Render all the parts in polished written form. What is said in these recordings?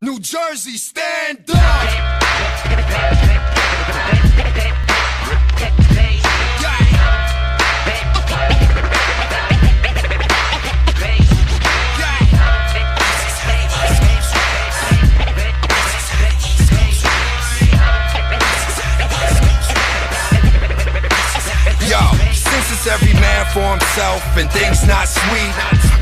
New Jersey, stand up! Every man for himself and things not sweet.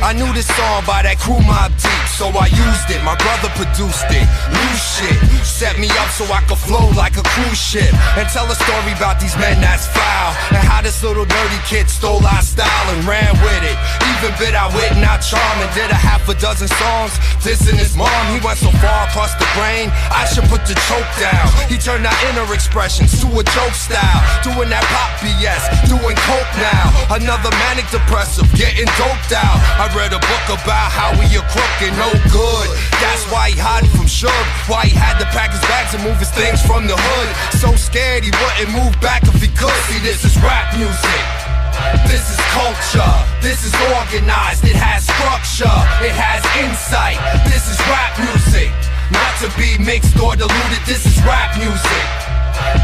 I knew this song by that crew Mob Deep, so I used it. My brother produced it. New shit set me up so I could flow like a cruise ship and tell a story about these men that's foul and how this little nerdy kid stole our style and ran with it. Even bit our wit and our charm and did a half a dozen songs dissing his mom. He went so far across the brain, I should put the choke down. He turned our inner expressions to a joke style, doing that pop BS, doing coke now. Another manic depressive, getting doped out. I read a book about how he a crook and no good. That's why he hiding from Suge, why he had to pack his bags and move his things from the hood. So scared he wouldn't move back if he could. See, this is rap music. This is culture. This is organized. It has structure. It has insight. This is rap music. Not to be mixed or diluted. This is rap music.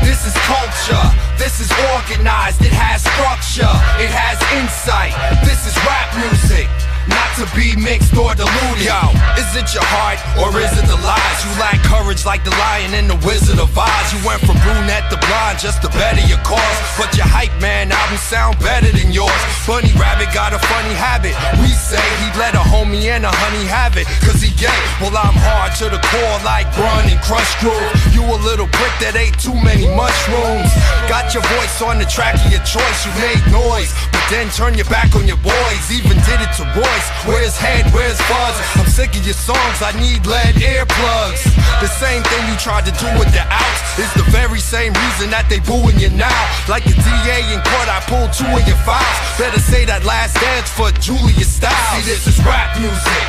This is culture, this is organized, it has structure, it has insight. This is rap music, not to be mixed or diluted. Yo, is it your heart or is it the lies? You lack courage like the lion in the Wizard of Oz. You went from brunette to blonde just to better your cause, but your hype man albums sound better than yours. Bunny Rabbit got a funny habit. We say he let a homie and a honey have it, cause he gay. Well, I'm hard to the core like Brun and Crush Groove. You a little brick that ate too many mushrooms. Got your voice on the track of your choice. You made noise, but then turn your back on your boys. Even did it to Royce. Where's head, where's fuzz? I'm sick of your songs, I need lead earplugs. The same thing you tried to do with the outs is the very same reason that they booing you now. Like the DA in court, I pulled 2 of your files. Better say that last dance for Julia Stiles. See, this is rap music.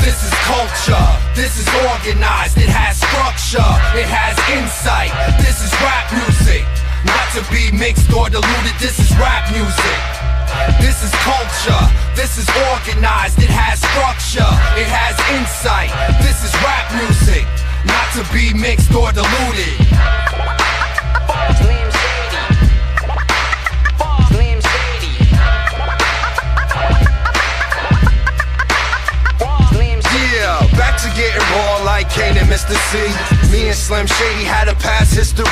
This is culture, this is organized, it has structure, it has insight. This is rap music, not to be mixed or diluted. This is rap music. This is culture, this is organized, it has structure, it has insight. This is rap music, not to be mixed or diluted. Back to getting raw like Kane and Mr. C. Me and Slim Shady had a past history.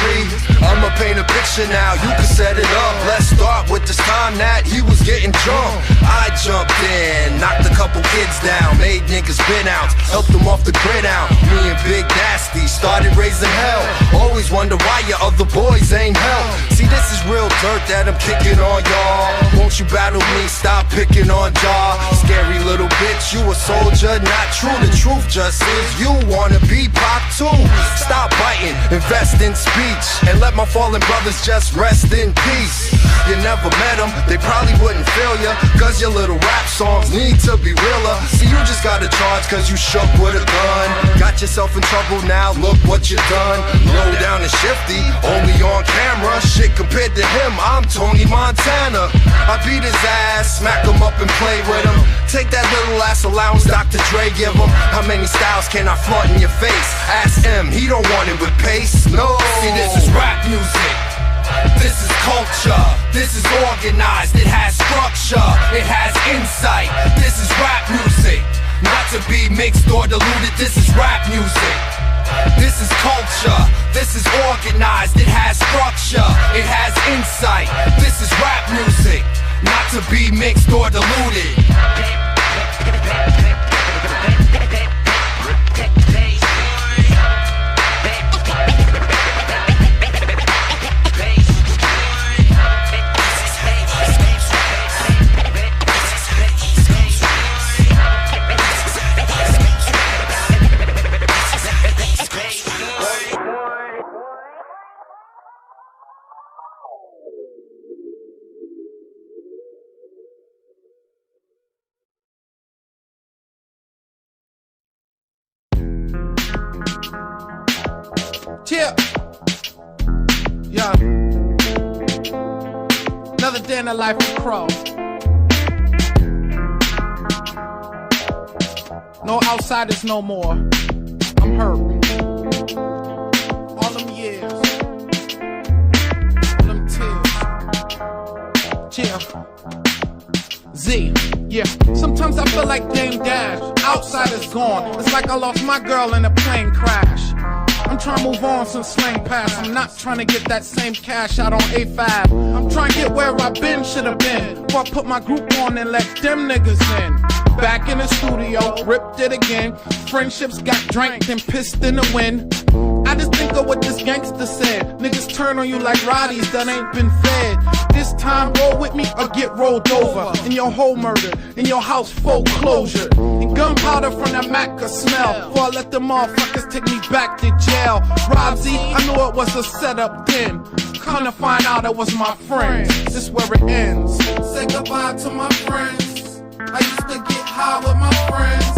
I'ma paint a picture now, you can set it up. Let's start with this time that he was getting drunk. I jumped in, knocked a couple kids down, made niggas spin out, helped them off the grid out. Me and Big Nasty started raising hell. Always wonder why your other boys ain't help. See, this is real dirt that I'm kicking on y'all. Won't you battle me, stop picking on Jaw. Scary little bitch, you a soldier, not true. The truth just is you wanna be pop too. Stop biting, invest in speech, and let my fallen brothers just rest in peace. You never met them, they probably wouldn't feel ya, cause your little rap songs need to be realer. See, you just got a charge cause you shook with a gun. Got yourself in trouble now, look what you done. Low down and shifty, only on camera. Shit, compared to him, I'm Tony Montana. I beat his ass, smack him up and play with him. Take that little ass allowance Dr. Dre give him. How many styles can I flaunt in your face? Ask him, he don't want it with pace. No, see, this is rap music. This is culture, this is organized, it has structure, it has insight. This is rap music, not to be mixed or diluted. This is rap music. This is culture, this is organized, it has structure, it has insight. This is rap music, not to be mixed or diluted. Yeah. Yeah. Another day in the life of Crow. No outsiders no more. I'm hurt. All them years, all them tears. Chill. Z, yeah. Sometimes I feel like Dame Dash. Outsidaz gone. It's like I lost my girl in a plane crash. I'm trying to move on since slang pass. I'm not trying to get that same cash out on A5. I'm trying to get where I've been, should've been. Before I put my group on and let them niggas in. Back in the studio, ripped it again. Friendships got drank and pissed in the wind. I just think of what this gangster said. Niggas turn on you like Roddies that ain't been fed. This time roll with me or get rolled over. In your whole murder, in your house foreclosure. And gunpowder from that Mac could smell. Before I let them motherfuckers take me back to jail. Rob Z, I knew it was a setup then. Come to find out it was my friends. This where it ends. Say goodbye to my friends. I used to get high with my friends.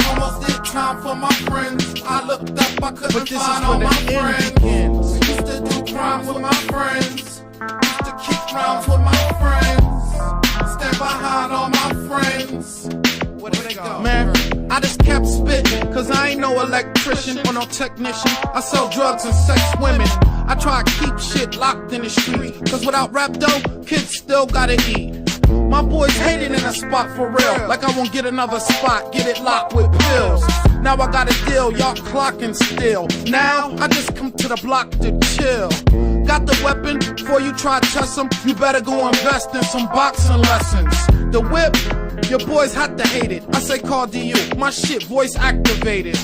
Almost did time for my friends. I looked up, I couldn't find all my friends. Used to do crimes with my friends. Used to keep rounds with my friends. Stand behind all my friends. Where they go? Man, I just kept spitting, cause I ain't no electrician or no technician. I sell drugs and sex women. I try to keep shit locked in the street, cause without rap though, kids still gotta eat. My boys hated in a spot for real, like I won't get another spot, get it locked with pills. Now I got a deal, y'all clocking still. Now I just come to the block to chill. Got the weapon, before you try to test them, you better go invest in some boxing lessons. The whip, your boys had to hate it. I say call DU, my shit voice activated.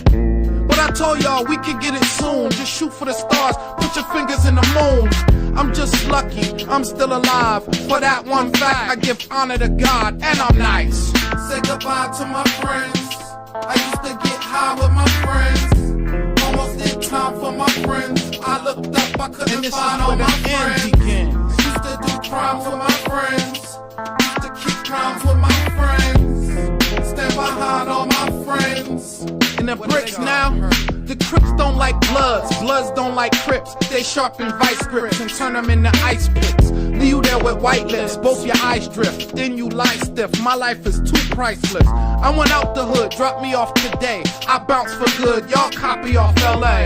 But I told y'all we could get it soon. Just shoot for the stars, put your fingers in the moon. I'm just lucky, I'm still alive. For that one fact, I give honor to God, and I'm nice. Say goodbye to my friends. I used to get high with my friends. Almost did time for my friends. I looked up, I couldn't find all my friends. Used to do crimes with my friends. Used to keep crimes with my friends. Stand behind all my friends. In the bricks now, the Crips don't like Bloods, Bloods don't like Crips. They sharpen vice grips and turn them into ice picks. Leave you there with white lips, both your eyes drift, then you lie stiff. My life is too priceless. I went out the hood, dropped me off today. I bounce for good, y'all copy off LA.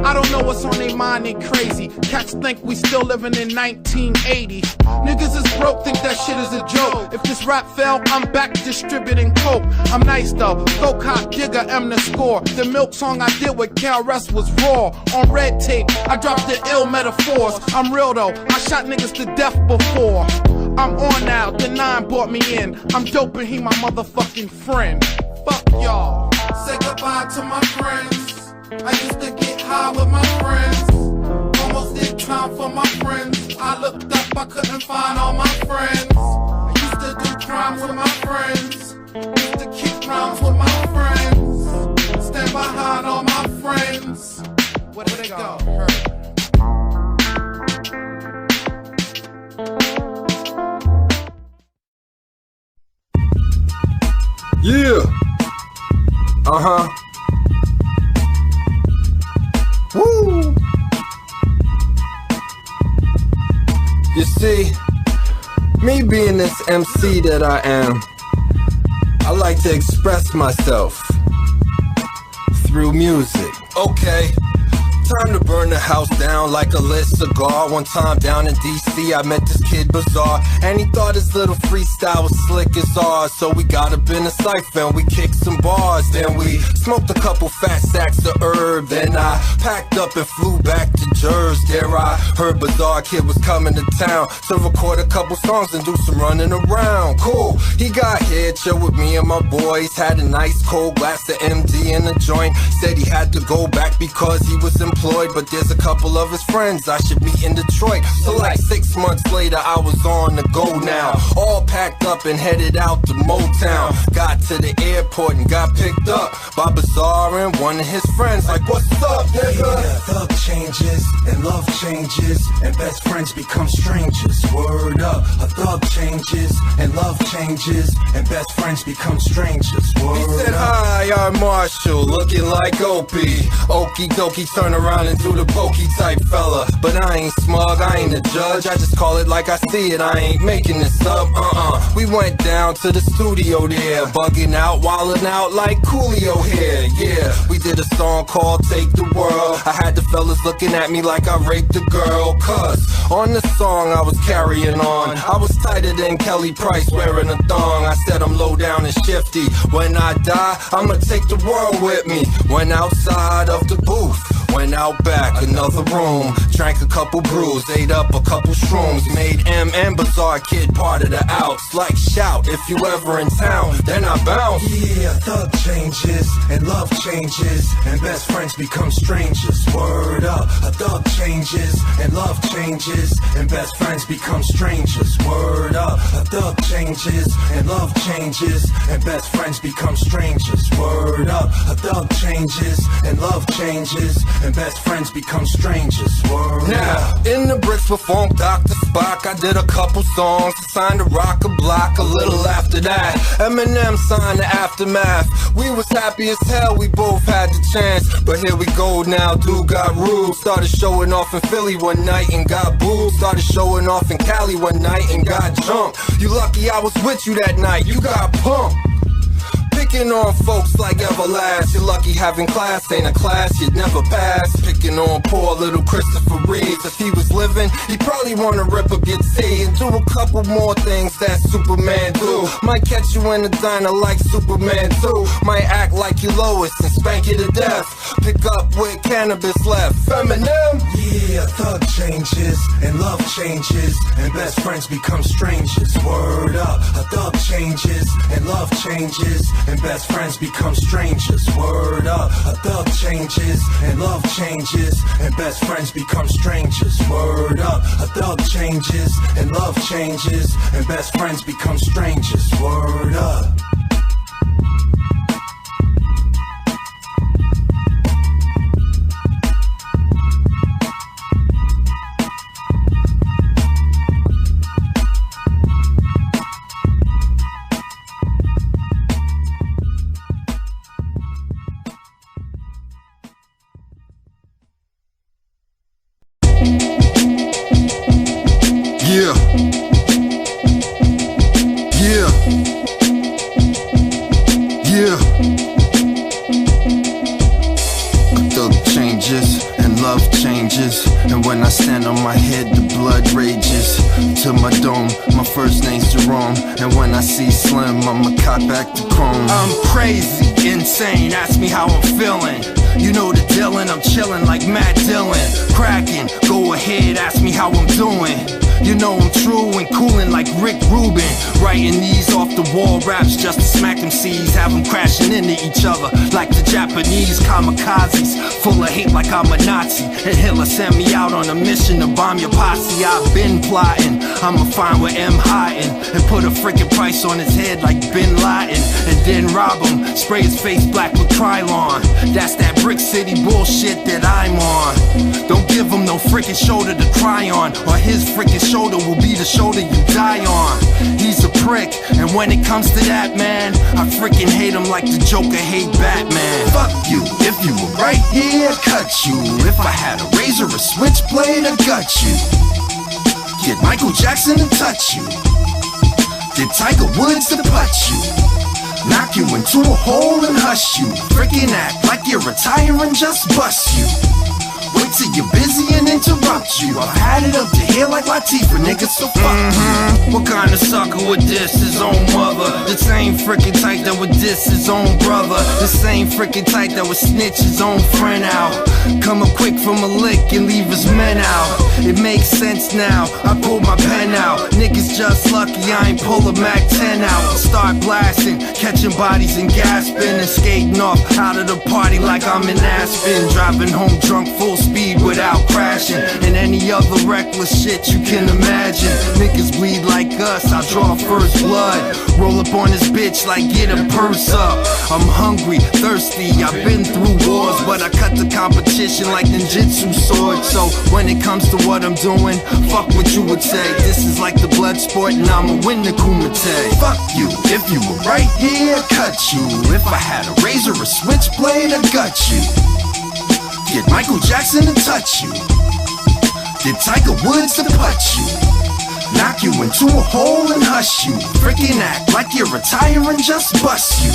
I don't know what's on their mind, they crazy. Cats think we still living in 1980. Niggas is broke, think that shit is a joke. If this rap fell, I'm back distributing coke. I'm nice though, go cop digger, M the score. The milk song I did with Cal Rest was raw. On red tape, I dropped the ill metaphors. I'm real though, I shot niggas to death before. I'm on now, the 9 brought me in. I'm dope and he my motherfucking friend. Fuck y'all. Say goodbye to my friends. I used to get high with my friends. Almost did time for my friends. I looked up, I couldn't find all my friends. I used to do crimes with my friends. Used to keep rounds with my friends. Stand behind all my friends. Where they go? Yeah. Woo! You see, me being this MC that I am, I like to express myself through music. Okay. Time to burn the house down like a lit cigar. One time down in DC, I met this kid Bizarre, and he thought his little freestyle was slick as ours. So we got up in a cypher and we kicked some bars. Then we smoked a couple fat stacks of herb. Then I packed up and flew back to Jersey. There I heard Bizarre kid was coming to town, so record a couple songs and do some running around. Cool, he got here, chill with me and my boys. Had a nice cold glass of MD in the joint. Said he had to go back because he was employed, but there's a couple of his friends I should meet in Detroit. So like 6 months later I was on the go now, all packed up and headed out to Motown. Got to the airport and got picked up by Bizarre and one of his friends. Like, what's up, nigga? Yeah, thug changes and love changes and best friends become strangers. Word up, a thug changes and love changes and best friends become strangers. Word He said, up. hi, I'm Marshall, looking like Opie. Okie dokie, turn around around and do the pokey type fella. But I ain't smug, I ain't a judge, I just call it like I see it, I ain't making this up, We went down to the studio there, bugging out, wildin' out like Coolio here, yeah. We did a song called Take the World. I had the fellas looking at me like I raped a girl, cause on the song I was carrying on. I was tighter than Kelly Price wearing a thong. I said I'm low down and shifty. When I die, I'ma take the world with me. Went outside of the booth, went out back, another room, drank a couple brews, ate up a couple shrooms, made M and Bizarre Kid part of the outs. Like shout, if you ever in town, then I bounce. Yeah, thug changes and love changes and best friends become strangers. Word up, a thug changes and love changes and best friends become strangers. Word up, a thug changes and love changes and best friends become strangers. Word up, a thug changes and love changes and best friends become strangers. Word now, up. In the bricks with Funk Dr. Spock, I did a couple songs, signed to Rock a Block. A little after that, Eminem signed the Aftermath. We was happy as hell, we both had the chance. But here we go now, dude got rude. Started showing off in Philly one night and got booed. Started showing off in Cali one night and got jumped. You lucky I was with you that night, you got pumped. Picking on folks like Everlast. You're lucky having class ain't a class you'd never pass. Picking on poor little Christopher Reeves. If he was living, he'd probably wanna rip up your T and do a couple more things that Superman do. Might catch you in the diner like Superman too. Might act like you Lois and spank you to death. Pick up with cannabis left. Eminem. Yeah, thug changes and love changes and best friends become strangers. Word up, a thug changes and love changes and best friends become strangers. Word up, a thug changes and love changes and best friends become strangers. Word up, a thug changes and love changes and best friends become strangers. Word up. Yeah. Yeah. Yeah. Thug changes and love changes, and when I stand on my head the blood rages. To my dome, my first name's Jerome, and when I see Slim I'ma cock back to chrome. I'm crazy, insane, ask me how I'm feeling. You know the dealin', I'm chillin' like Matt Dillon. Crackin', go ahead, ask me how I'm doing. You know I'm true and coolin' like Rick Rubin. Writing these off the wall raps just to smack them C's. Have them crashing into each other like the Japanese kamikazes. Full of hate like I'm a Nazi. And Hitler sent me out on a mission to bomb your posse. I've been plotting, I'ma find where M hiding and put a freaking price on his head like Bin Laden. And then rob him, spray his face black with Krylon. That's that Brick City bullshit that I'm on. Don't give him no freaking shoulder to cry on, or his freaking shoulder will be the shoulder you die on. He's a prick, and when it comes to that, man, I freaking hate him like the Joker hate Batman. Fuck you, if you were right here, I'd cut you. If I had a razor or switchblade, I'd gut you. Get Michael Jackson to touch you. Did Tiger Woods to putt you. Knock you into a hole and hush you. Freaking act like you're retiring, just bust you. Wait till you're busy and interrupt you. I've had it up to here like Latifah, nigga, so fuck you. What kind of sucker would diss his own mother? The same freaking type that would diss his own brother. The same freaking type that would snitch his own friend out. Come up quick from a lick and leave his men out. It makes sense now, I pulled my pen out. Niggas just lucky I ain't pull a Mac 10 out. Start blasting, catching bodies and gasping, and skating off out of the party like I'm in Aspen. Driving home drunk full speed without crashing, and any other reckless shit you can imagine. Niggas bleed like us, I draw first blood. Roll up on this bitch like get a purse up. I'm hungry, thirsty, I've been through wars, but I cut the competition like ninjutsu sword. So when it comes to what I'm doing, fuck what you would say. This is like the blood sport and I'ma win the kumite. Fuck you, if you were right here, I'd cut you. If I had a razor or switchblade, I'd gut you. Get Michael Jackson to touch you. Get Tiger Woods to punch you. Knock you into a hole and hush you. Freaking act like you're retiring, just bust you.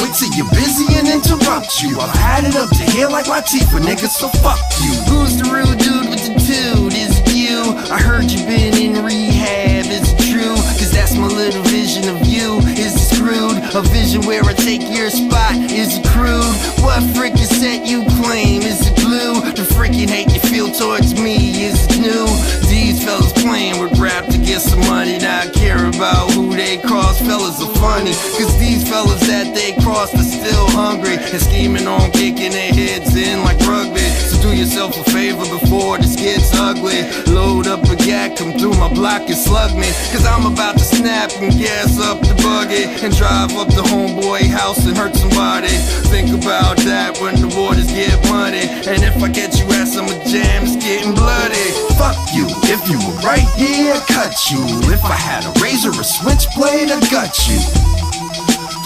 Wait till you're busy and interrupt you. I've had it up to here like Latifah, nigga, so fuck you. Who's the real dude with the dude? Is it you? I heard you been in rehab, is it true? Cause that's my little vision of you. Is it screwed? A vision where I take your spot, is it crude? What freaking set you claim? Is it blue? The freaking hate you feel towards me, is it new? These fellas playing with rap to get some money, not care about who they cross. Fellas are funny, cause these fellas that they cross are still hungry and scheming on kicking their heads in like rugby. So do yourself a favor before this gets ugly. Load up a gat, come through my block and slug me, cause I'm about to snap and gas up the buggy and drive up the homeboy house and hurt somebody. Think about that when the waters get muddy, and if I get you at some jam, it's getting bloody. Fuck you, if you were right here, I'd cut you. If I had a razor or switchblade, I'd gut you.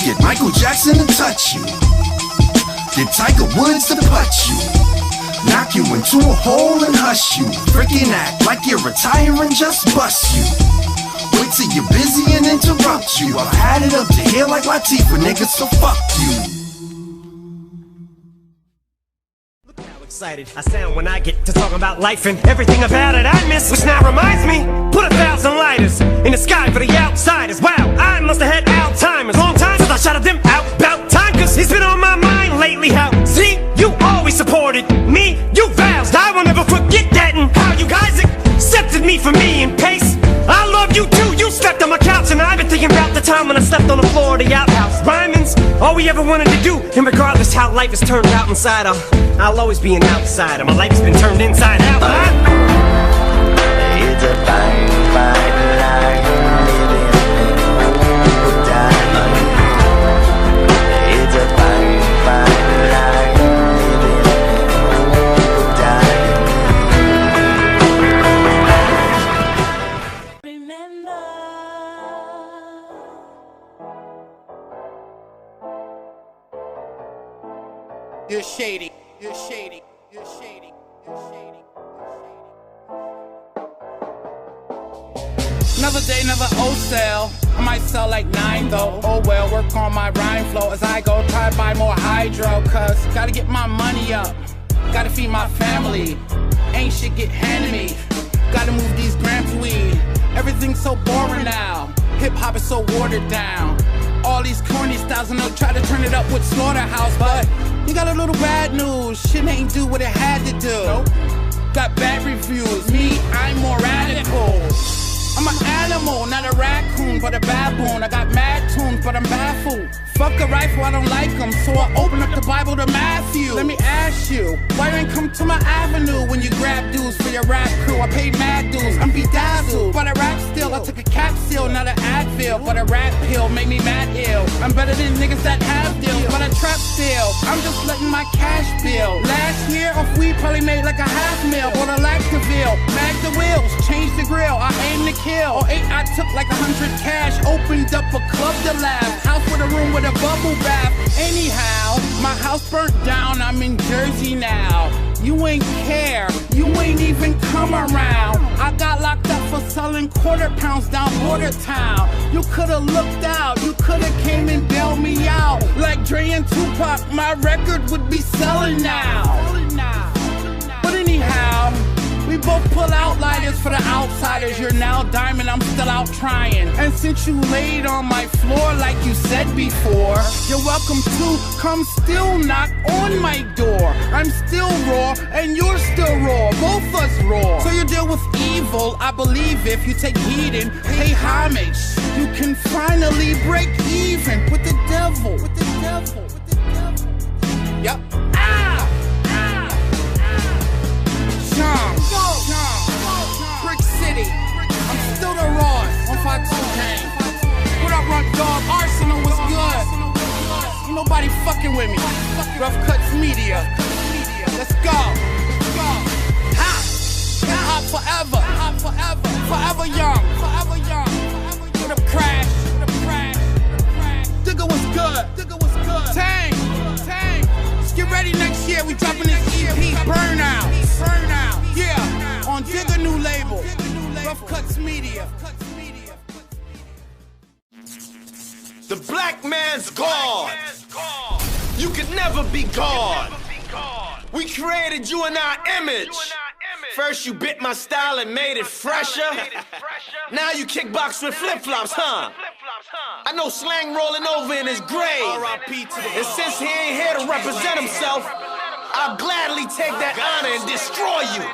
Get Michael Jackson to touch you. Get Tiger Woods to punch you. Knock you into a hole and hush you. Freaking act like you're retiring, just bust you. Wait till you're busy and interrupt you. I've had it up to here like Latifah, nigga, so fuck you. Excited I sound when I get to talking about life and everything about it I miss, which now reminds me, put 1,000 lighters in the sky for the outsiders. Wow, I must have had Alzheimer's. Long time since I shouted them out about time, cause he's been on my mind lately. How, see, you always supported me, you vows, I will never forget that, and how you guys accepted me for me and Pace. I love you too, you slept on my couch, and I've been thinking about the time when I slept on the floor of the outhouse. Rhyming's all we ever wanted to do, and regardless how life has turned out inside, I'll always be an outsider. My life has been turned inside out. It's a fine, fine life, living in diamond. It's a fine, fine life, living in diamond. Remember, you're shady. You're shady, you're shady, you're shady, Another day, another O-sale. I might sell like 9 though. Oh well, work on my rhyme flow as I go try to buy more hydro. Cause gotta get my money up, gotta feed my family. Ain't shit get handed me, gotta move these grams of weed. Everything's so boring now, hip-hop is so watered down. All these corny styles and they'll try to turn it up with Slaughterhouse, but you got a little bad news, shit ain't do what it had to do. Nope. Got bad reviews, me, I'm more radical. I'm an animal, not a raccoon, but a baboon. I got mad tunes, but I'm baffled. Fuck a rifle, I don't like them, so I open up the Bible to Matthew. Let me ask you, why you ain't come to my avenue when you grab dues for your rap crew? I paid mad dues, I'm bedazzled, but I rap still. I took a capsule, not an Advil, but a rap pill made me mad ill. I'm better than niggas that have deals, but I trap still. I'm just letting my cash bill. Last year off weed probably made like a $500,000, bought a Lactaville, mag the wheels, changed the grill, I aim to kill. Or 8, I took like 100 cash, opened up a club to laugh, house with a room with a bubble bath. Anyhow, my house burnt down, I'm in Jersey now. You ain't care, you ain't even come around. I got locked up for selling £quarter down Border Town. You could've looked out, you could've came and bailed me out. Like Dre and Tupac, my record would be selling now. But anyhow, we both pull out lighters for the outsiders. You're now diamond, I'm still out trying. And since you laid on my floor like you said before, you're welcome to come still knock on my door. I'm still raw and you're still raw, both us raw. So you deal with evil, I believe if you take heed and pay homage, you can finally break even with the devil. With the devil. With the devil. Yep. Brick City, I'm still the Royce on 5-2 What up, Run Dog? Arsenal was good. Ain't nobody fucking with me. Rough Cuts Media. Let's go. Hot forever. Forever young. What up, Crash? Digger was good. Tang. Let's get ready next year. We dropping this EP. Burnout. Yeah, on Digger new label. Rough Cuts Media. The black man's God. You could never be God. We created you in our image. First you bit my style and made it fresher. Now you kickbox with flip-flops, huh? I know Slang rolling over in his grave. And since he ain't here to represent himself, I'll gladly take that honor and destroy you.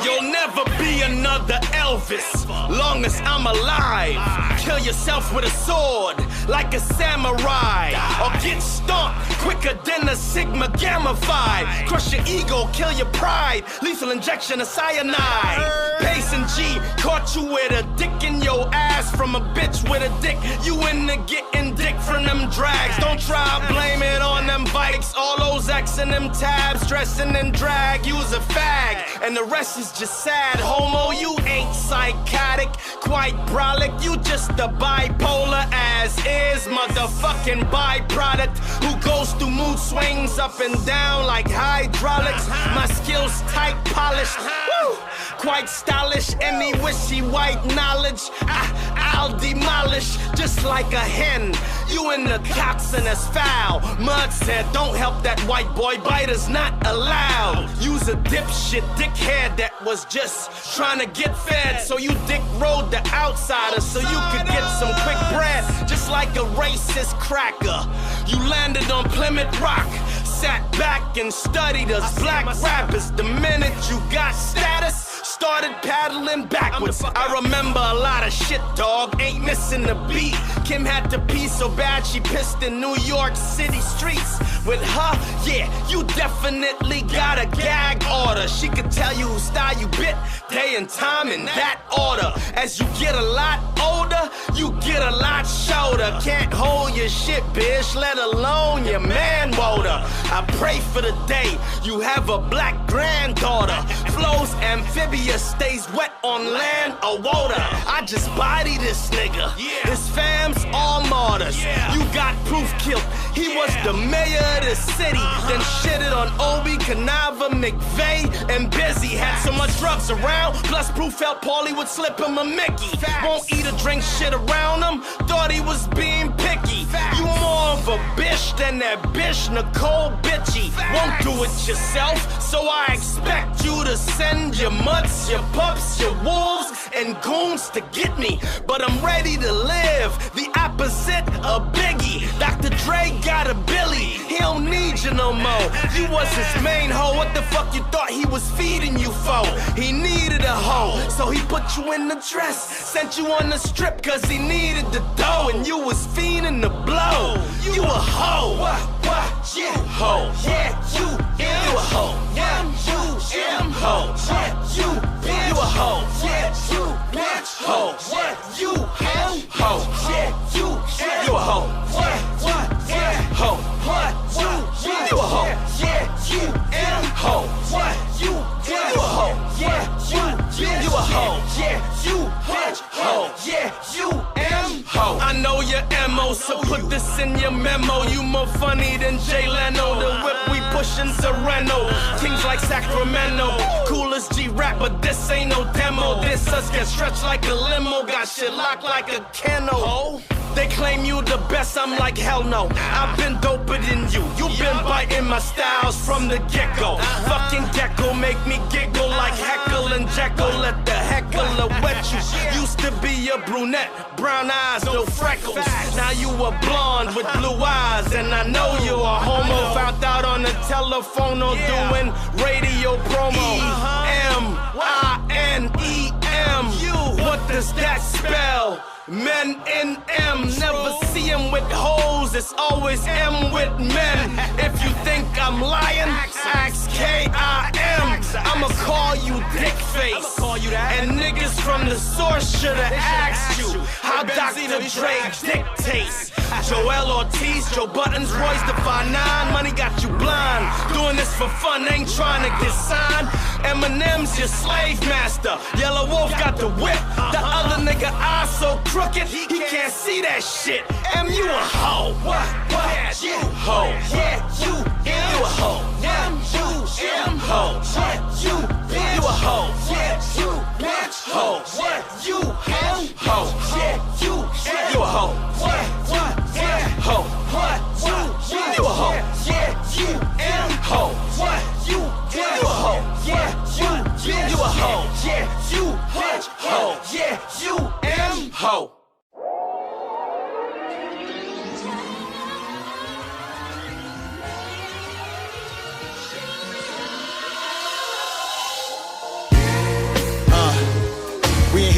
You'll never be another Elvis, long as I'm alive. Kill yourself with a sword, like a samurai. Or get stomped quicker than a Sigma Gamma Phi. Crush your ego, kill your pride. Lethal injection of cyanide. Pace and G, caught you with a dick in your ass from a bitch with a dick. You into getting dick from them drags. Don't try blame it on them bikes. All those X and them tabs, dressing in drag. You's a fag, and the rest is just sad. Homo, you ain't psychotic, quite brolic. You just a bipolar as is, motherfucking byproduct who goes through mood swings up and down like hydraulics. My skills tight polished, woo, quite stylish. Any wishy white knowledge I'll demolish just like a hen. You in the coxswain that's foul. Mud said don't help that white boy, biters not allowed. Use a dipshit dickhead that was just trying to get fed. So you dick rode the outsiders so you could get some quick bread. Just like a racist cracker, you landed on Plymouth Rock. Sat back and studied us black rappers. The minute you got status, started paddling backwards. I remember a lot of shit, dog, ain't missing the beat. Kim had to pee so bad she pissed in New York City streets. With her, yeah, you definitely got a gag order. She could tell you whose style you bit, day and time in that order. As you get a lot older, you get a lot shorter. Can't hold your shit, bitch, let alone your man water. I pray for the day you have a black granddaughter. Flows amphibious, stays wet on land or water. I just body this nigga. His fam's all martyrs. You got proof killed. He was the mayor of the city. Then shitted on Obi, Canava, McVeigh, and Busy. Had so much drugs around, plus proof felt Paulie would slip him a Mickey. Won't eat or drink shit around him. Thought he was being picky. You more of a bitch than that bitch Nicole Bitchy. Won't do it yourself, so I expect you to send your mutts, your pups, your wolves, and goons to get me. But I'm ready to live, the opposite of Biggie. Dr. Dre got a Billy, he don't need you no more. You was his main hoe, what the fuck you thought he was feeding you for? He needed a hoe, so he put you in the dress. Sent you on the strip cause he needed the dough. And you was fiending the blow. You a hoe. What? You hoe. Yeah, you a hoe. Yeah, you am hoe. Yeah, you a hoe. Yeah, you bitch hoe. Yeah, you am hoe. Yeah, you a hoe. What? Yeah, hoe. What? You a hoe. Yeah, you am hoe. What? You a hoe. Yeah, you a hoe. Yeah, you bitch hoe. Yeah, you am hoe. I know your MO, so put this in your memo. You more funny than Jay Leno. The whip we pushin' Sereno. Things like Sacramento. Cool as G-Rap, but this ain't no demo. This us get stretched like a limo. Got shit locked like a kennel. They claim you the best, I'm like hell no. I've been doper than you. You been biting my styles from the get-go. Fucking gecko make me giggle like Heckle and Jekyll. Let the heckler wet you. Used to be a brunette, brown eyes, no freckles. Now you a blonde with blue eyes, and I know you a homo. Found out on the telephone or doing radio promo. M-I-N-E-M. What does that spell? Men in M, never see him with hoes, it's always M with men. If you think I'm lying, ask K-I-M. I'ma call you dick face. And niggas from the source shoulda asked you how Dr. Dre dictates. Joel Ortiz, Joe Buttons, Royce the 5'9", money got you blind. Doing this for fun, ain't trying to get signed. Eminem's your slave master. Yellow Wolf got the whip. The other nigga eye so crooked, he can't see that shit. M, you a hoe. What? Yeah, you hoe. Yeah, you a hoe. M, you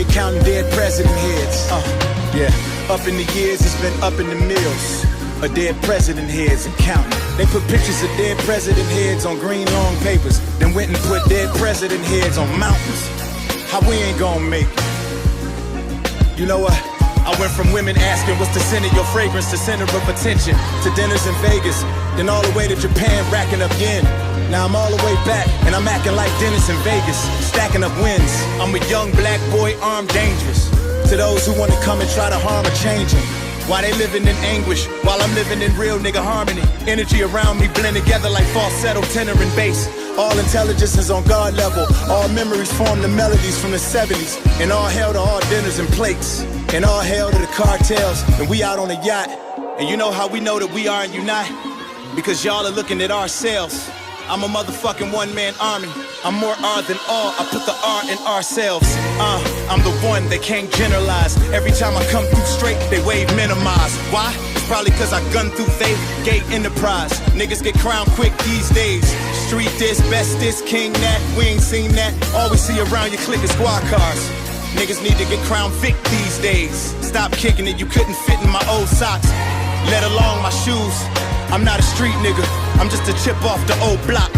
here counting dead president heads. Yeah, up in the years, it's been up in the mills. A dead president heads and counting. They put pictures of dead president heads on green long papers, then went and put dead president heads on mountains. How we ain't gonna make it? You know what? I went from women asking what's the scent of your fragrance to center of attention, to dinners in Vegas, then all the way to Japan racking up yen. Now I'm all the way back and I'm acting like Dennis in Vegas, stacking up wins. I'm a young black boy armed dangerous to those who wanna come and try to harm or change them. Why they living in anguish while I'm living in real nigga harmony? Energy around me blend together like falsetto, tenor, and bass. All intelligence is on God level. All memories form the melodies from the 70s. And all hail to all dinners and plates. And all hail to the cartels. And we out on a yacht. And you know how we know that we aren't united? Because y'all are looking at ourselves. I'm a motherfucking one-man army. I'm more R than all. I put the R in ourselves. I'm the one they can't generalize. Every time I come through straight, they wave minimize. Why? It's probably cause I gun through they gate enterprise. Niggas get crowned quick these days. Street this, best this, king that. We ain't seen that. All we see around your clique is squad cars. Niggas need to get crowned Vic these days. Stop kicking it, you couldn't fit in my old socks. Let alone my shoes. I'm not a street nigga, I'm just a chip off the old block.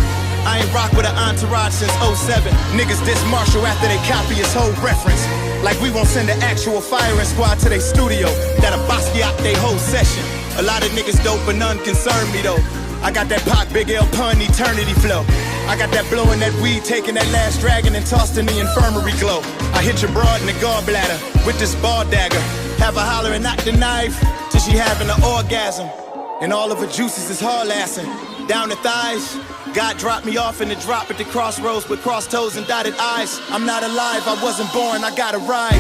I ain't rock with an entourage since 07. Niggas diss Marshall after they copy his whole reference. Like we won't send an actual firing squad to their studio that'll Basquiat they whole session. A lot of niggas dope but none concern me though. I got that Pac Big L pun eternity flow. I got that blowing that weed, taking that last dragon and tossed in the infirmary glow. I hit your broad in the gallbladder with this ball dagger. Have her hollering not the knife till she having an orgasm. And all of her juices is hard-lassing. Down the thighs, God dropped me off in the drop at the crossroads with crossed toes and dotted eyes. I'm not alive, I wasn't born, I gotta ride.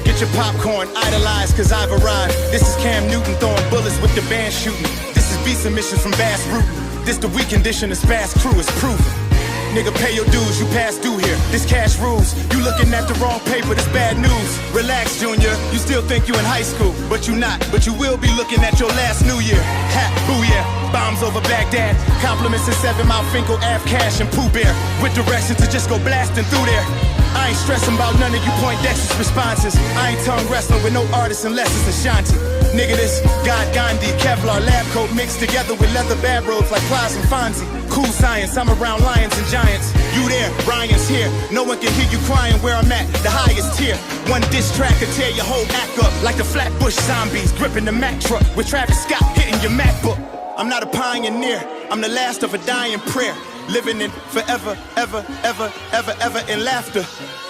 Get your popcorn, idolize, cause I've arrived. This is Cam Newton throwing bullets with the band shooting. This is beat submissions from Bass Rutten. This the weak condition, this fast crew is proven. Nigga, pay your dues, you past due here. This cash rules. You looking at the wrong paper, this bad news. Relax, Junior, you still think you in high school, but you not. But you will be looking at your last New Year. Ha, booyah, bombs over Baghdad. Compliments in 7 Mile Finkel, Ave Cash, and Pooh Bear. With directions to just go blasting through there. I ain't stressing about none of you Poindexter's responses. I ain't tongue wrestling with no artists unless it's Ashanti. Nigga, this God Gandhi, Kevlar lab coat mixed together with leather bad robes like Plies and Fonzie. Cool science, I'm around lions and giants. You there, Brian's here. No one can hear you crying where I'm at, the highest tier. One diss track could tear your whole act up like the Flatbush Zombies gripping the Mack truck with Travis Scott hitting your MacBook. I'm not a pioneer, I'm the last of a dying prayer. Living in forever, ever, ever, ever, ever in laughter.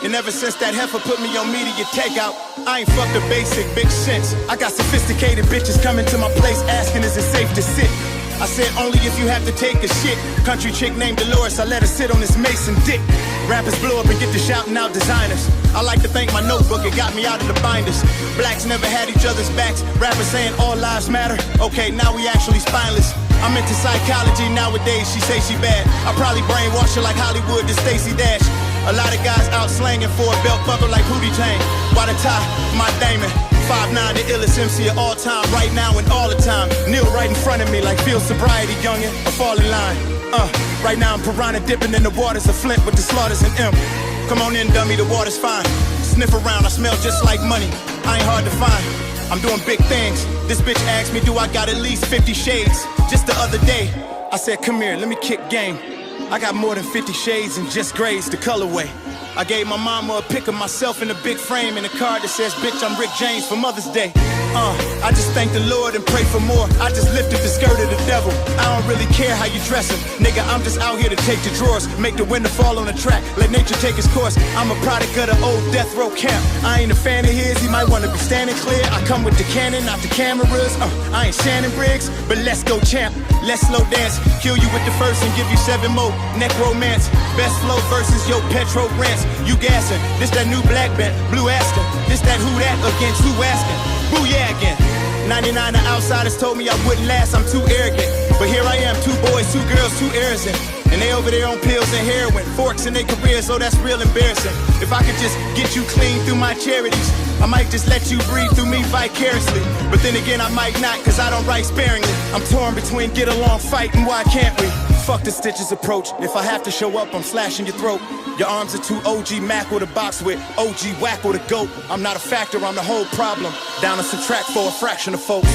And ever since that heifer put me on media takeout, I ain't fucked a basic bitch since. I got sophisticated bitches coming to my place asking is it safe to sit. I said only if you have to take a shit. Country chick named Dolores, I let her sit on this Mason dick. Rappers blow up and get to shouting out designers. I like to thank my notebook, it got me out of the binders. Blacks never had each other's backs. Rappers saying all lives matter. Okay, now we actually spineless. I'm into psychology nowadays, she say she bad. I probably brainwash her like Hollywood to Stacey Dash. A lot of guys out slanging for a belt buckle like Hootie Tang. Why the tie? My Damon. 5'9", the illest MC of all time, right now and all the time. Kneel right in front of me like field sobriety, youngin', a fall in line. Right now I'm piranha dipping in the waters of Flint with the slaughters and imp. Come on in, dummy, the water's fine. Sniff around, I smell just like money. I ain't hard to find. I'm doing big things. This bitch asked me, do I got at least 50 shades? Just the other day, I said, come here, let me kick game. I got more than 50 shades and just grays the colorway. I gave my mama a pic of myself in a big frame and a card that says, bitch, I'm Rick James for Mother's Day. I just thank the Lord and pray for more. I just lifted the skirt of the devil. I don't really care how you dress him. Nigga, I'm just out here to take the drawers, make the winter fall on the track, let nature take its course. I'm a product of the old death row camp. I ain't a fan of his, he might wanna be standing clear. I come with the cannon, not the cameras. I ain't Shannon Briggs, but let's go champ. Let's slow dance, kill you with the first and give you 7 more. Neck romance, best flow versus your Petro rants. You gassing, this that new black band, Blue Aston. This that who that against who asking. Booyah again. 99 of outsiders told me I wouldn't last, I'm too arrogant. But here I am, 2 boys, 2 girls, 2 arrogant. And they over there on pills and heroin, forks in their careers, so that's real embarrassing. If I could just get you clean through my charities, I might just let you breathe through me vicariously. But then again, I might not, cause I don't write sparingly. I'm torn between get along, fight, and why can't we? Fuck the Stitches approach. If I have to show up, I'm slashing your throat. Your arms are too OG Mac with a box with OG Whack or the GOAT. I'm not a factor, I'm the whole problem. Down to subtract for a fraction of folks.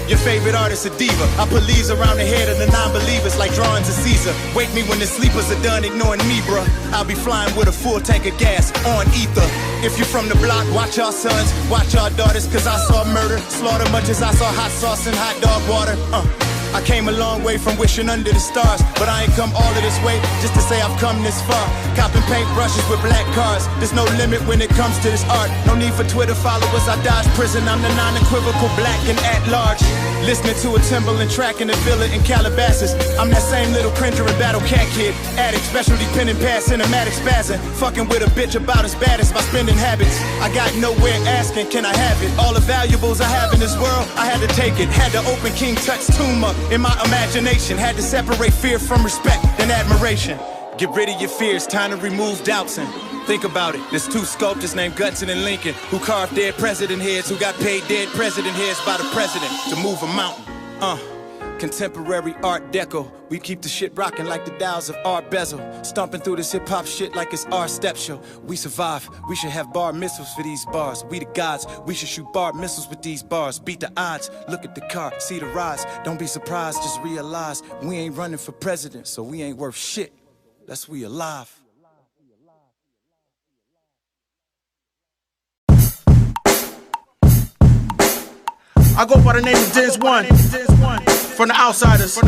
Your favorite artist a diva. I put leaves around the head of the non-believers like drawings of Caesar. Wake me when the sleepers are done ignoring me, bruh. I'll be flying with a full tank of gas on ether. If you're from the block, watch our sons, watch our daughters, cause I saw murder, slaughter much as I saw hot sauce and hot dog water. I came a long way from wishing under the stars, but I ain't come all of this way just to say I've come this far. Copping paint brushes with black cars. There's no limit when it comes to this art. No need for Twitter followers. I dodge prison. I'm the non-equivocal black and at large. Listening to a Timberland track in the villa in Calabasas. I'm that same little cringer and battle cat kid. Addict, specialty pen and pad, cinematic spazzing. Fucking with a bitch about as bad as my spending habits. I got nowhere asking, can I have it? All the valuables I have in this world, I had to take it. Had to open King Tut's tomb up in my imagination. Had to separate fear from respect and admiration. Get rid of your fears, time to remove doubts and think about it. There's two sculptors named Gutson and Lincoln who carved dead president heads, who got paid dead president heads by the president to move a mountain. Contemporary art deco. We keep the shit rocking like the dials of Art Bezel. Stomping through this hip-hop shit like it's our step show. We survive. We should have bar missiles for these bars. We the gods. We should shoot bar missiles with these bars. Beat the odds. Look at the car. See the rise. Don't be surprised. Just realize we ain't running for president, so we ain't worth shit. That's we alive. I go by the name of Izz One from the Outsidaz.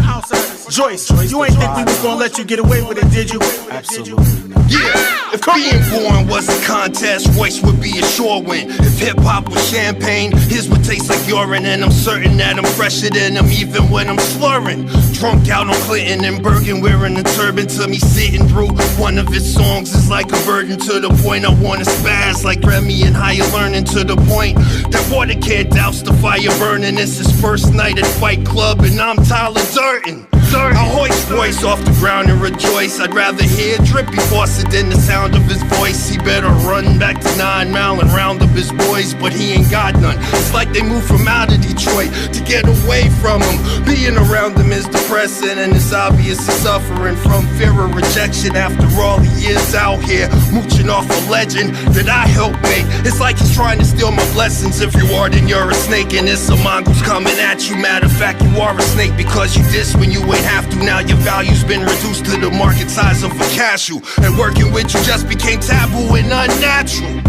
Joyce, you ain't think we was gonna let you get away with it, did you? Absolutely not. Yeah, if being born was a contest, Royce would be a sure win. If hip-hop was champagne, his would taste like urine. And I'm certain that I'm fresher than him even when I'm slurring. Drunk out on Clinton and Bergen, wearing a turban to me sitting through one of his songs is like a burden to the point I wanna spaz like Remy and higher learning to the point that water can't douse the fire burning. It's his first night at Fight Club and I'm Tyler Durden. I hoist Royce off the ground and rejoice. I'd rather hear drippy faucet than the sound of his voice. He better run back to 9 Mile and round up his boys, but he ain't got none. It's like they moved from out of Detroit to get away from him. Being around him is depressing, and it's obvious he's suffering from fear of rejection. After all he is out here mooching off a legend that I helped make. It's like he's trying to steal my blessings. If you are, then you're a snake, and it's a mongoose coming at you. Matter of fact, you are a snake because you diss when you ain't have to. Now your value's been reduced to the market size of a cashew, and working with you just became taboo and unnatural.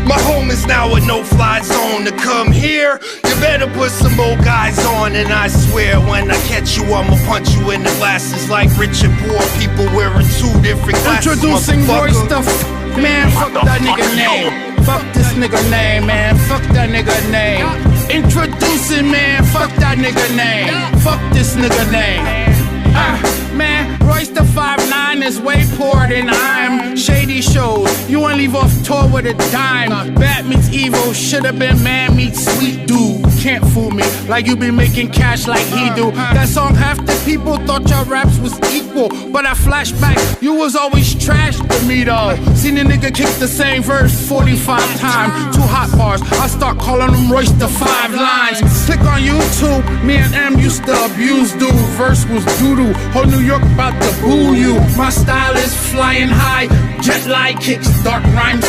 My home is now a no-fly zone. To come here, you better put some more guys on. And I swear when I catch you, I'ma punch you in the glasses like rich and poor people wearing 2 different glasses. Introducing Royce the man, fuck that nigga name. Fuck this nigga name, man. Fuck that nigga name. Introducing, man, fuck that nigga name. Fuck this nigga name. Man, Royce the 5'9" is way poorer than I'm. Shady shows, you ain't leave off tour with a dime. Bad meets evil, should've been man meets sweet dude. Can't fool me like you been making cash like he do. That song half the people thought your raps was equal, but I flashback, you was always trash to me though. Seen a nigga kick the same verse 45 times. 2 hot bars, I start calling them Royce the 5 lines. Click on YouTube, me and M used to abuse dude. Verse was doo-doo, whole New York about to boo you. My style is flying high, jet lag kicks, dark rhymes,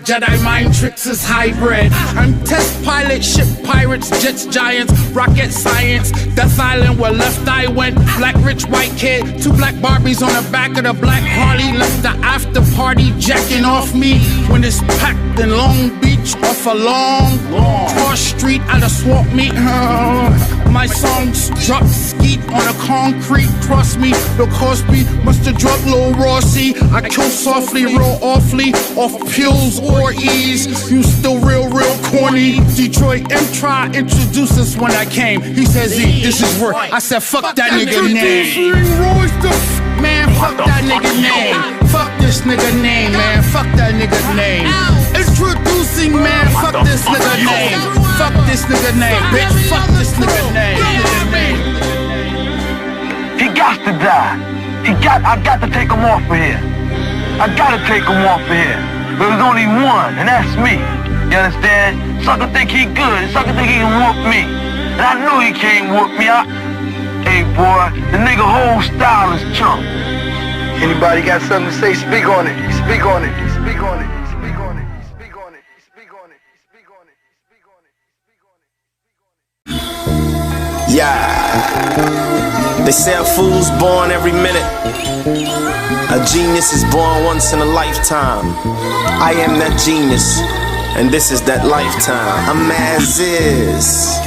Jedi mind tricks is hybrid. I'm test pilot, ship pirates, jets, giants, rocket science. Death Island where left eye went. Black rich white kid, 2 black Barbies on the back of the black Harley. Left the after party jacking off me when it's packed in Long Beach off a long cross street out of swamp meet. My songs drop skeet on a concrete. Trust me, the Cosby must've drugged Lil Rossi. I kill softly, real awfully, off pills or ease. You still real corny. Detroit M try introduce us when I came. He says, this is work. I said, fuck that nigga name. Man, fuck that nigga name. Fuck this nigga name, man. Fuck that nigga name. Introducing, man. Fuck this nigga name. Fuck this nigga name, bitch. Fuck this nigga name. He got to die. I got to take him off of here. I gotta take him off of here. But there's only one, and that's me. You understand? Sucker think he good. Sucker think he can whoop me. And I knew he can't whoop me. Hey boy, the nigga whole style is Anybody got something to say? Speak on it. Speak on it. Speak on it. Speak on it. Speak on it. Speak on it. Speak on it. Speak on it. Speak on it. Yeah. They say a fool's born every minute. A genius is born once in a lifetime. I am that genius, and this is that lifetime. I'm as is.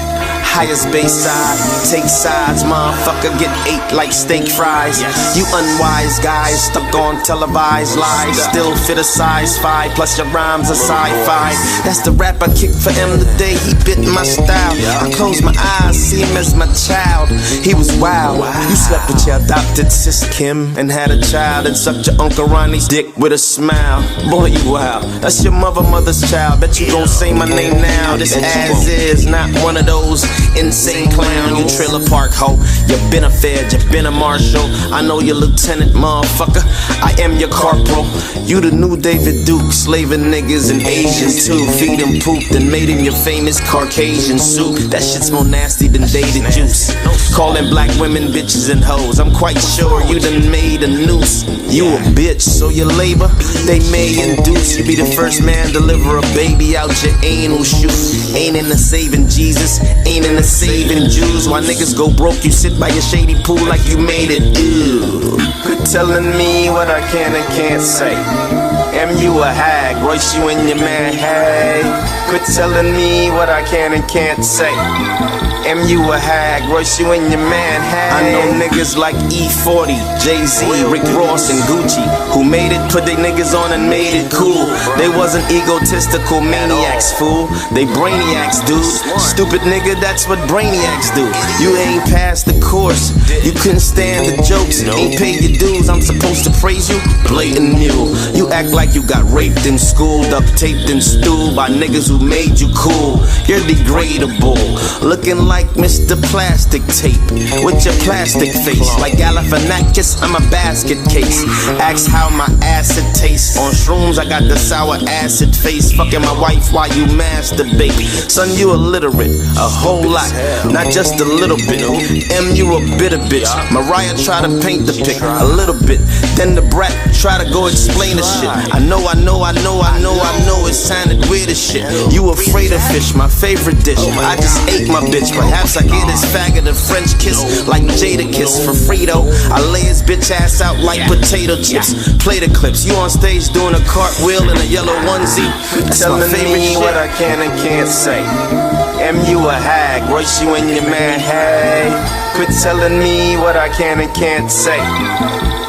Highest Bayside, take sides, motherfucker, get ate like steak fries. You unwise guys, stuck on televised lies, still fit a size 5, plus your rhymes are sci-fi. That's the rap I kicked for him the day he bit my style. I close my eyes, see him as my child. He was wild. You slept with your adopted sis Kim and had a child and sucked your Uncle Ronnie's dick with a smile. Boy, you wild. That's your mother's child. Bet you gon' say my name now. This as is, not one of those insane clown, you trailer park hoe. You been a fed, you been a marshal. I know your lieutenant, motherfucker. I am your corporal. You the new David Duke, slaving niggas and Asians too. Feed him poop, then made him your famous Caucasian soup. That shit's more nasty than dated juice. Calling black women bitches and hoes. I'm quite sure you done made a noose. You a bitch, so your labor they may induce. You be the first man deliver a baby out your anal chute. Ain't in the saving Jesus, ain't in the saving Jews. While niggas go broke, you sit by your shady pool like you made it. Ew. Quit telling me what I can and can't say. Am you a hag? Royce, you and your man, hey. Quit telling me what I can and can't say. Am you a hag? Royce, you and your man, hey. I know niggas like E40, Jay-Z, Rick Ross, and Gucci who made it, put they niggas on and made it cool. They wasn't egotistical maniacs, fool. They brainiacs, dude. Stupid nigga, that's what brainiacs do. You ain't passed the course. You couldn't stand the jokes. Ain't paid your dues. I'm supposed to praise you? Blatant mule. You act like you got raped in school, duct taped and stewed by niggas who made you cool. You're degradable. Looking like Mr. Plastic Tape with your plastic face. Like Galifianakis, I'm a basket case. Ask how my acid tastes. On shrooms, I got the sour acid face. Fucking my wife while you masturbate. Son, you illiterate, a whole lot, not just a little bit. You a bitter bitch. Mariah try to paint the pic a little bit. Then the brat try to go explain the shit. I know it sounded weird as shit. You afraid of fish, my favorite dish. I just ate my bitch. Perhaps I get this faggot a French kiss like Jada kiss for Frito. I lay his bitch ass out like potato chips. Play the clips. You on stage doing a cartwheel in a yellow onesie. Telling me what I can and can't say. Am you a hag? Royce, you and your man, hey. Quit telling me what I can and can't say.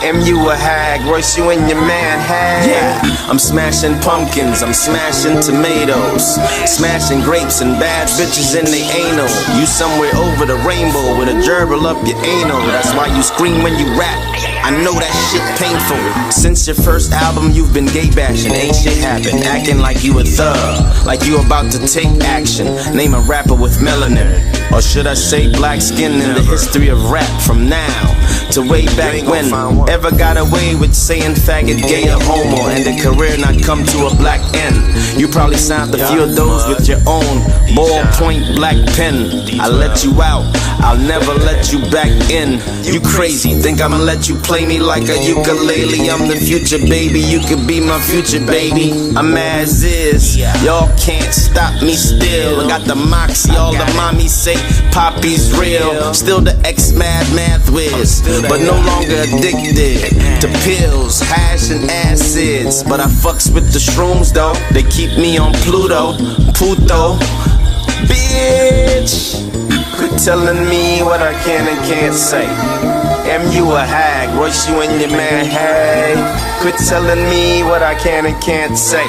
Am you a hag? Royce, you and your man, hey. Yeah, I'm smashing pumpkins, I'm smashing tomatoes, smashing grapes and bad bitches in the anal. You somewhere over the rainbow with a gerbil up your anal. That's why you scream when you rap. I know that shit painful. Since your first album, you've been gay bashing. Ain't shit happen. Acting like you a thug, like you about to take action. Name a rapper with melanin, or should I say black skin in the history of rap. From now to way back when, ever got away with saying faggot, gay, or homo, and a career not come to a black end? You probably signed a few of those with your own ballpoint black pen. I let you out, I'll never let you back in. You crazy, think I'ma let you play me like a ukulele? I'm the future, baby, you could be my future, baby. I'm as is, y'all can't stop me still. I got the moxie, all the mommies say Poppy's real. Still the ex-mad math whiz, but no longer addicted to pills, hash, and acids. But I fucks with the shrooms though, they keep me on Pluto, bitch. Quit telling me what I can and can't say. Am you a hag? Royce, you and your man, hey. Quit telling me what I can and can't say.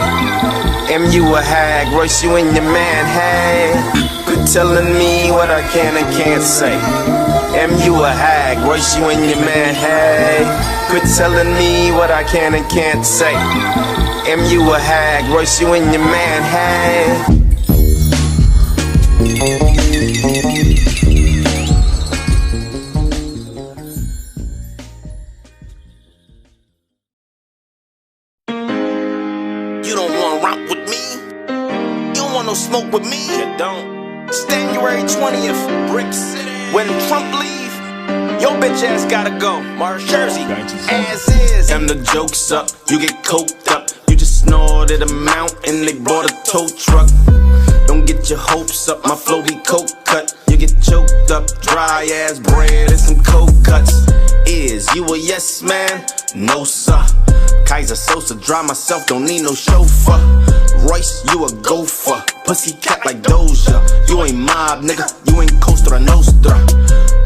Am you a hag? Royce, you and your man, hey. Quit telling me what I can and can't say. Am you a hag? Royce, you and your man, hey. Quit telling me what I can and can't say. Am you a hag? Royce, you and your man, hey. You don't wanna rock with me? You don't want no smoke with me? You don't. Stanuary 20th, Brick City. When Trump leave, you Your bitch ass gotta go. Mars Jersey, as is. And the joke's up, you get coked up. You just snorted a mount and they bought a tow truck. Don't get your hopes up, my flow be coke cut. You get choked up, dry ass bread and some cold cuts. Is you a yes man? No sir. Kaiser Sosa, dry myself, don't need no chauffeur. Royce, you a gopher. Pussy cat like Doja. You ain't mob, nigga, you ain't Costa Nostra.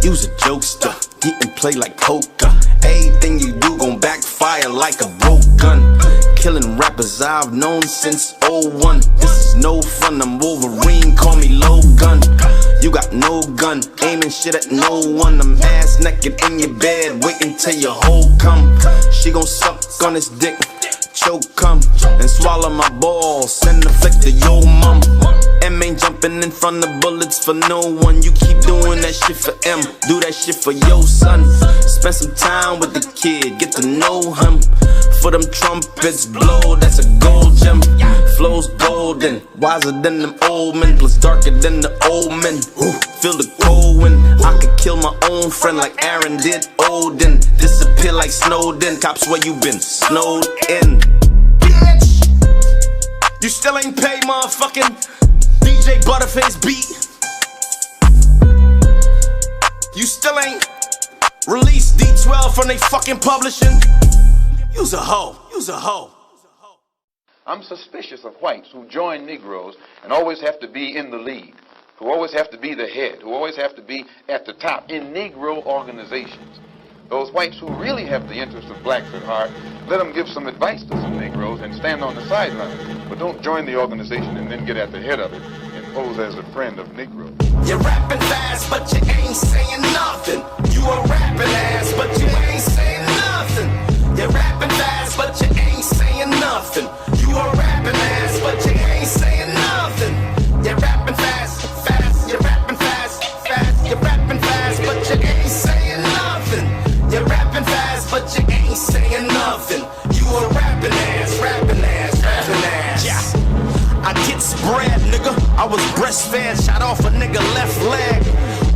You's a jokester, he can play like poker. Everything you do gon' backfire like a broke gun. Killing rappers I've known since 01. This is no fun, I'm Wolverine, call me Logan. You got no gun, aiming shit at no one. I'm ass naked in your bed, waiting till your hole come. She gon' suck on his dick, choke come, and swallow my balls. Send the flick to yo mum. M ain't jumping in front of bullets for no one. You keep doing that shit for M, do that shit for yo son. Spend some time with the kid, get to know him. For them trumpets blow, that's a gold gem. Flow's golden, wiser than them old men, plus darker than the old men. Feel the cold wind, I could kill my own friend like Aaron did Odin. Disappear like Snowden, cops where you been, snowed in. Bitch, you still ain't paid motherfucking DJ Butterface beat. You still ain't released D12 from they fucking publishing. You's a hoe, you's a hoe. I'm suspicious of whites who join Negroes and always have to be in the lead, who always have to be the head, who always have to be at the top in Negro organizations. Those whites who really have the interest of blacks at heart, let them give some advice to some Negroes and stand on the sideline. But don't join the organization and then get at the head of it and pose as a friend of Negroes. You're rapping fast, but you ain't saying nothing. You a rapping ass, but you ain't saying nothing. You're rapping fast, but you ain't saying nothing. You a rapping ass, but you ain't saying nothing. You're rapping fast, fast, you're rapping fast, fast, you're rapping fast, but you ain't saying nothing. You're rapping fast, but you ain't saying nothing. You a rapping ass, rapping ass, rapping ass. Yeah, I get spread, nigga. I was breastfed, shot off a nigga left leg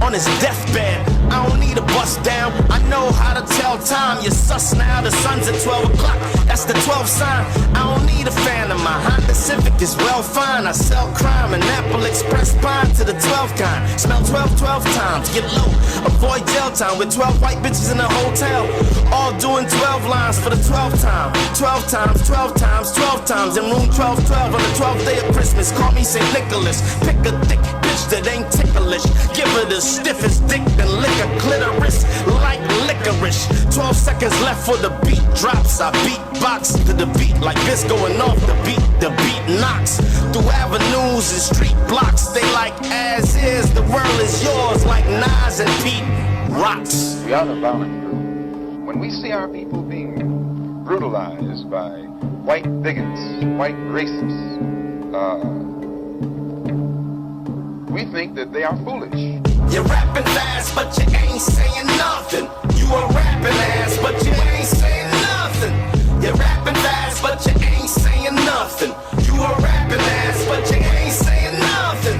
on his deathbed. I don't need a bust down, I know how to tell time. You're sus now, the sun's at 12 o'clock, that's the 12th sign. I don't need a fan of my Honda Civic is well fine. I sell crime, an Apple Express pine to the 12th kind. Smell 12 times, get low, avoid jail time. With 12 white bitches in a hotel, all doing 12 lines for the 12th time. 12 times, 12 times, 12 times. In room 1212 on the 12th day of Christmas. Call me St. Nicholas, pick a thick bitch that ain't ticklish. Give her the stiffest dick, then lick a clitoris like licorice. 12 seconds left for the beat drops. I beatbox to the beat like this going off the beat. The beat knocks through avenues and street blocks. They like as is, the world is yours like Nas and Pete Rocks. We are the violent group. When we see our people being brutalized by white bigots, white racists, we think that they are foolish. You're rapping fast, but you ain't saying nothing. You a rapping ass, but you ain't saying nothing. You're rapping fast, but you ain't saying nothing. You a rapping ass, but you ain't saying nothing.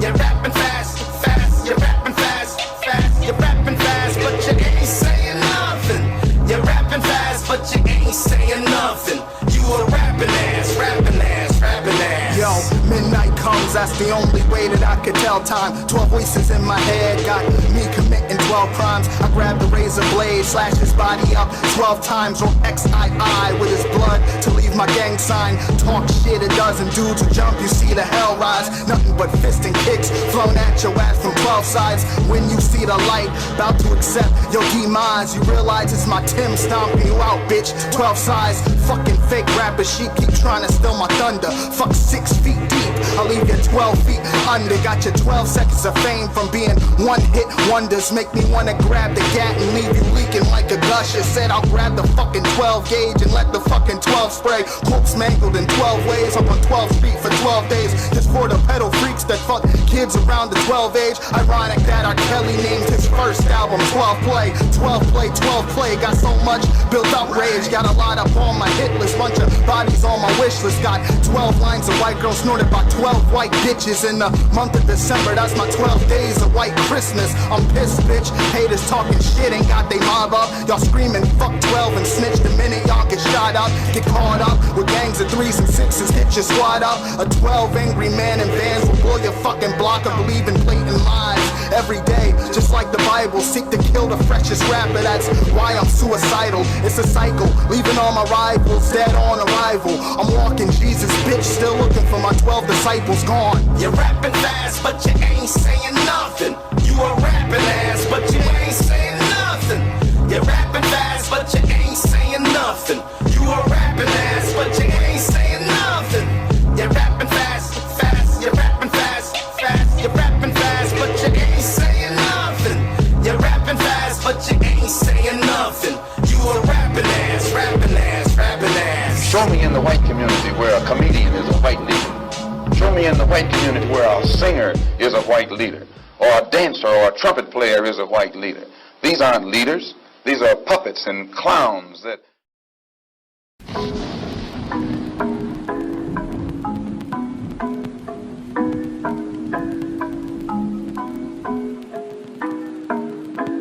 You're rapping fast, fast, you're rapping fast, fast, you're rapping fast, but you ain't saying nothing. You're rapping fast, but you ain't saying nothing. You a rapping ass, rapping ass, rapping ass. Yo, midnight comes, that's the only way that I could tell time. 12 voices in my head, got me committing 12 crimes. I grabbed the razor blade, slashed his body up 12 times on XII with his blood to leave my gang sign. Talk shit, a dozen dudes who jump, you see the hell rise. Nothing but fist and kicks flown at your ass from 12 sides. When you see the light, about to accept your demise, you realize it's my Tim stomping you out, bitch. 12 sides, fucking fake rapper sheep keep trying to steal my thunder. Fuck 6 feet deep, I'll leave you 12 feet under. Got your 12 seconds of fame from being one hit wonders. Make me wanna grab the gat and leave you leaking like a gusher. Said I'll grab the fucking 12 gauge and let the fucking 12 spray. Corpse mangled in 12 ways, up on 12th Street for 12 days. Just for the pedal freaks that fuck kids around the 12 age. Ironic that R. Kelly named his first album 12 Play. 12 Play, 12 Play. Got so much built up rage. Got a lot up on my hit list. Bunch of bodies on my wish list. Got 12 lines of white girls snorted by 12 white white bitches in the month of December. That's my 12 days of white Christmas. I'm pissed, bitch. Haters talking shit, ain't got they mob up. Y'all screaming fuck 12 and snitch the minute y'all get shot up. Get caught up with gangs of 3s and 6s, hit your squad up. A 12 angry man in vans will blow your fucking block. I believe in blatant lies every day, just like the Bible. Seek to kill the freshest rapper, that's why I'm suicidal. It's a cycle, leaving all my rivals dead on arrival. I'm walking Jesus, bitch, still looking for my 12 disciples gone. You're rapping fast, but you ain't saying nothing. You a rapping ass, but you ain't saying nothing. You're rapping fast, but you ain't saying nothing. You a rapping ass, but you ain't saying nothing. You're rapping fast, fast. You're rapping fast, fast. You're rapping fast, but you ain't saying nothing. You're rapping fast, but you ain't saying nothing. You a rapping ass, rapping ass, rapping ass. Show me in the white community where a comedian is a white leader. Show me in the white community where a singer is a white leader, or a dancer or a trumpet player is a white leader. These aren't leaders. These are puppets and clowns that...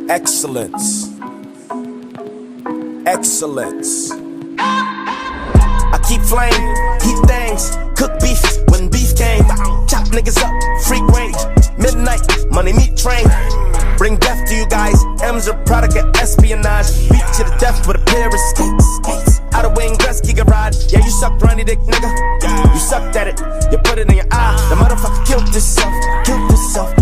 Excellence. Excellence. I keep flame, heat things, cook beef when beef came. Chop niggas up, freak range, midnight, money meat train. Bring death to you guys, M's a product of espionage. Beat to the death with a pair of skates. Out of Wayne Gretzky garage, yeah, you sucked Ronnie Dick, nigga. You sucked at it, you put it in your eye. The motherfucker killed himself,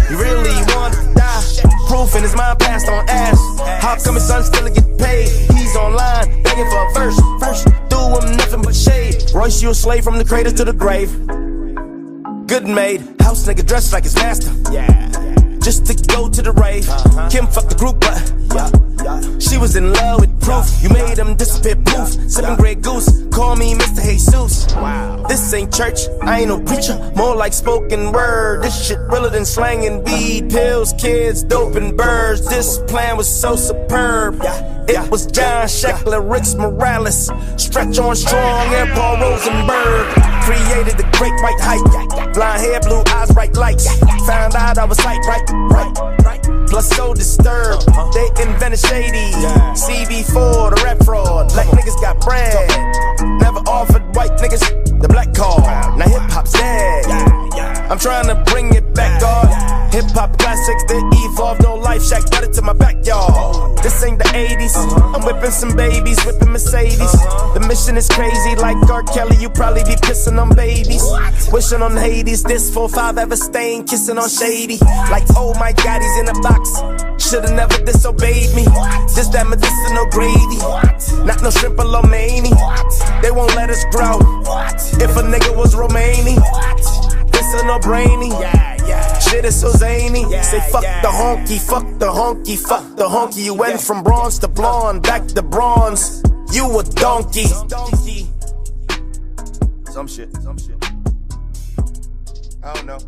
You really wanted to die. Proof in his mind passed on ass. How come his son still get paid? He's online, begging for a verse. Do him nothing but shade. Royce, you a slave from the cradle to the grave. Good maid, house nigga dressed like his master. Just to go to the rave. Kim fucked the group, but she was in love with proof. You made him disappear, poof. Sipping Grey Goose, call me Mr. Jesus. This ain't church, I ain't no preacher. More like spoken word. This shit realer than slanging weed, pills, kids, dope and birds. This plan was so superb. It was John Sheckler, Ricks Morales, Stretch on Strong, and Paul Rosenberg. Created the great white hype. Blonde hair, blue eyes, bright lights. Found out I was right. Plus so disturbed, they invented Shady, CB4, the rap fraud. Black niggas got bread, never offered white niggas the black card. Now hip hop's dead. I'm trying to bring it back, God. Hip hop classics that evolved, no life shack, brought it to my backyard. This ain't the 80s. I'm whipping some babies, whipping Mercedes. The mission is crazy, like R. Kelly. You probably be pissing on babies, wishing on Hades. This 4-5 ever stained, kissing on Shady. Like, oh my God, he's in a box. Should've never disobeyed me. This that medicinal gravy, not no shrimp or lo mein. They won't let us grow. If a nigga was Romani, this a no-brainy. Shit is so zany. Say fuck the honky, fuck the honky, fuck the honky. You went from bronze to blonde, back to bronze. You a donkey. Some shit. I don't know.